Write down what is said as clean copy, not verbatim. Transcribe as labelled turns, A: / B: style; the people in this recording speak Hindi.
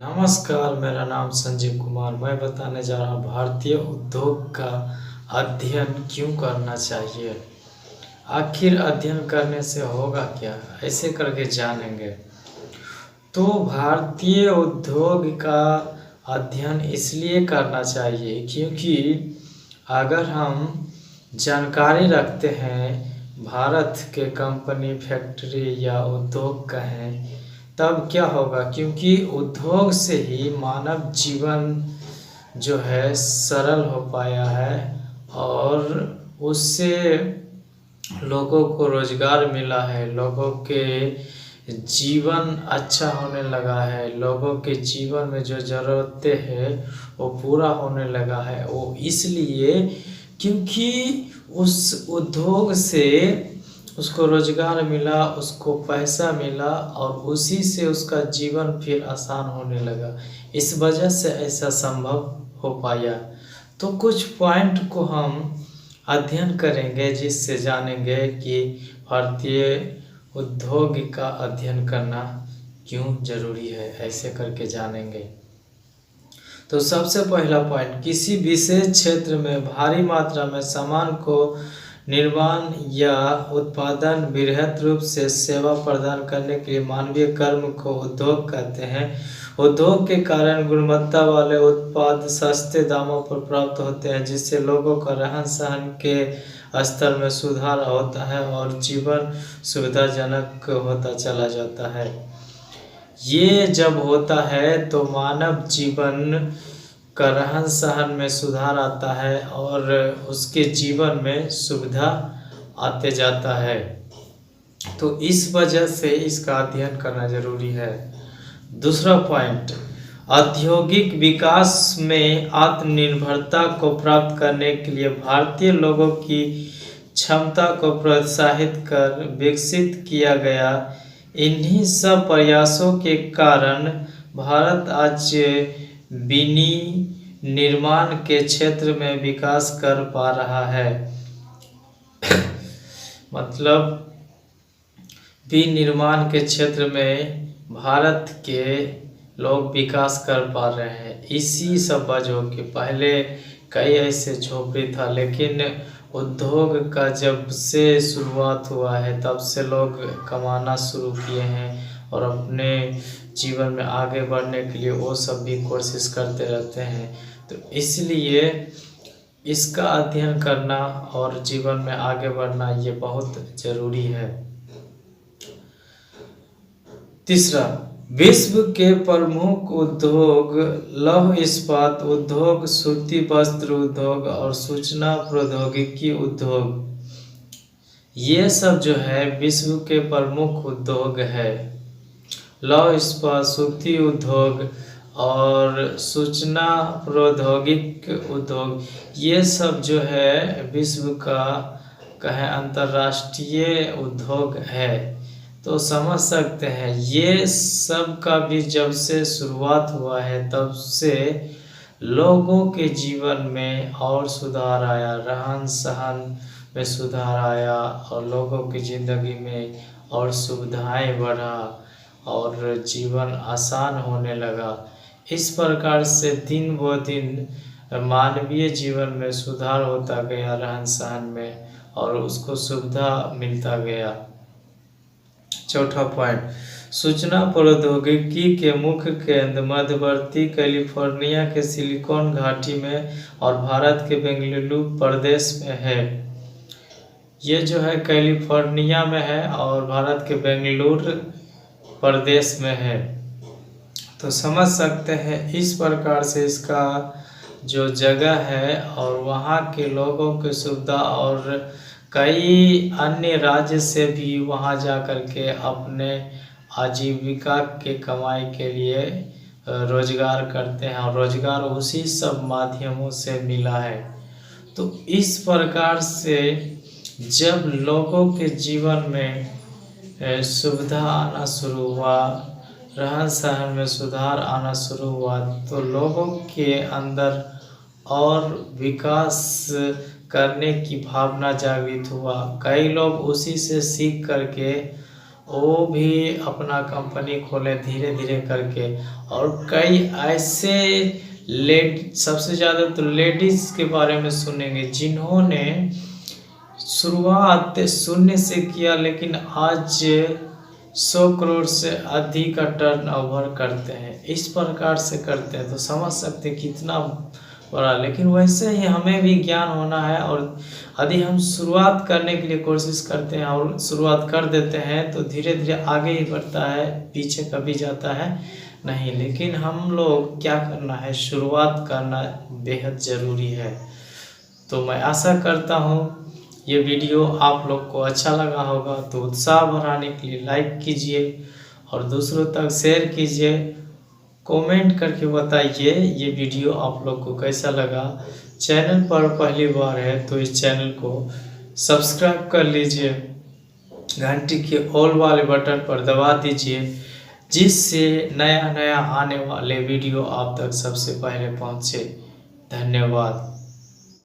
A: नमस्कार, मेरा नाम संजीव कुमार। मैं बताने जा रहा हूँ भारतीय उद्योग का अध्ययन क्यों करना चाहिए। आखिर अध्ययन करने से होगा क्या, ऐसे करके जानेंगे। तो भारतीय उद्योग का अध्ययन इसलिए करना चाहिए क्योंकि अगर हम जानकारी रखते हैं भारत के कंपनी, फैक्ट्री या उद्योग कहें, तब क्या होगा, क्योंकि उद्योग से ही मानव जीवन जो है सरल हो पाया है और उससे लोगों को रोजगार मिला है, लोगों के जीवन अच्छा होने लगा है, लोगों के जीवन में जो ज़रूरतें हैं वो पूरा होने लगा है। वो इसलिए क्योंकि उस उद्योग से उसको रोजगार मिला, उसको पैसा मिला और उसी से उसका जीवन फिर आसान होने लगा। इस वजह से ऐसा संभव हो पाया। तो कुछ पॉइंट को हम अध्ययन करेंगे जिससे जानेंगे कि भारतीय उद्योग का अध्ययन करना क्यों जरूरी है, ऐसे करके जानेंगे। तो सबसे पहला पॉइंट, किसी विशेष क्षेत्र में भारी मात्रा में सामान को निर्माण या उत्पादन, बृहत रूप से सेवा प्रदान करने के लिए मानवीय कर्म को उद्योग कहते हैं। उद्योग के कारण गुणवत्ता वाले उत्पाद सस्ते दामों पर प्राप्त होते हैं, जिससे लोगों का रहन सहन के स्तर में सुधार होता है और जीवन सुविधाजनक होता चला जाता है। ये जब होता है तो मानव जीवन का रहन सहन में सुधार आता है और उसके जीवन में सुविधा आते जाता है। तो इस वजह से इसका अध्ययन करना जरूरी है। दूसरा पॉइंट, औद्योगिक विकास में आत्मनिर्भरता को प्राप्त करने के लिए भारतीय लोगों की क्षमता को प्रोत्साहित कर विकसित किया गया। इन्हीं सब प्रयासों के कारण भारत आज विनिर्माण के क्षेत्र में विकास कर पा रहा है। मतलब विनिर्माण के क्षेत्र में भारत के लोग विकास कर पा रहे हैं इसी सब वजहों के। पहले कई ऐसे झोपड़ी था, लेकिन उद्योग का जब से शुरुआत हुआ है तब से लोग कमाना शुरू किए हैं और अपने जीवन में आगे बढ़ने के लिए वो सब भी कोशिश करते रहते हैं। तो इसलिए इसका अध्ययन करना और जीवन में आगे बढ़ना ये बहुत ज़रूरी है। तीसरा, विश्व के प्रमुख उद्योग लौह इस्पात उद्योग, सूती वस्त्र उद्योग और सूचना प्रौद्योगिकी उद्योग, ये सब जो है विश्व के प्रमुख उद्योग है। लौह इस्पात, सूती उद्योग और सूचना प्रौद्योगिक उद्योग, ये सब जो है विश्व का कहें अंतर्राष्ट्रीय उद्योग है। तो समझ सकते हैं ये सब का भी जब से शुरुआत हुआ है तब से लोगों के जीवन में और सुधार आया, रहन सहन में सुधार आया और लोगों की ज़िंदगी में और सुविधाएं बढ़ा और जीवन आसान होने लगा। इस प्रकार से दिन ब दिन मानवीय जीवन में सुधार होता गया, रहन सहन में, और उसको सुविधा मिलता गया। चौथा पॉइंट, सूचना प्रौद्योगिकी के मुख्य केंद्र मध्यवर्ती कैलिफोर्निया के सिलिकॉन घाटी में और भारत के बेंगलुरु प्रदेश में है। ये जो है कैलिफोर्निया में है और भारत के बेंगलुरु प्रदेश में है। तो समझ सकते हैं इस प्रकार से इसका जो जगह है और वहाँ के लोगों की सुविधा, और कई अन्य राज्य से भी वहाँ जा कर के अपने आजीविका के कमाई के लिए रोजगार करते हैं और रोजगार उसी सब माध्यमों से मिला है। तो इस प्रकार से जब लोगों के जीवन में सुविधा आना शुरू हुआ, रहन सहन में सुधार आना शुरू हुआ, तो लोगों के अंदर और विकास करने की भावना जागृत हुआ। कई लोग उसी से सीख करके वो भी अपना कंपनी खोले धीरे धीरे करके। और कई ऐसे सबसे ज़्यादा तो लेडीज़ के बारे में सुनेंगे जिन्होंने शुरुआत शून्य से किया, लेकिन आज 100 करोड़ से अधिक का टर्नओवर करते हैं। इस प्रकार से करते हैं तो समझ सकते हैं कितना बड़ा। लेकिन वैसे ही हमें भी ज्ञान होना है, और यदि हम शुरुआत करने के लिए कोशिश करते हैं और शुरुआत कर देते हैं तो धीरे धीरे आगे ही बढ़ता है, पीछे कभी जाता है नहीं। लेकिन हम लोग क्या करना है, शुरुआत करना बेहद ज़रूरी है। तो मैं आशा करता हूँ ये वीडियो आप लोग को अच्छा लगा होगा, तो उत्साह बढ़ाने के लिए लाइक कीजिए और दूसरों तक शेयर कीजिए। कमेंट करके बताइए ये वीडियो आप लोग को कैसा लगा। चैनल पर पहली बार है तो इस चैनल को सब्सक्राइब कर लीजिए, घंटी के ऑल वाले बटन पर दबा दीजिए, जिससे नया नया आने वाले वीडियो आप तक सबसे पहले पहुंचे। धन्यवाद।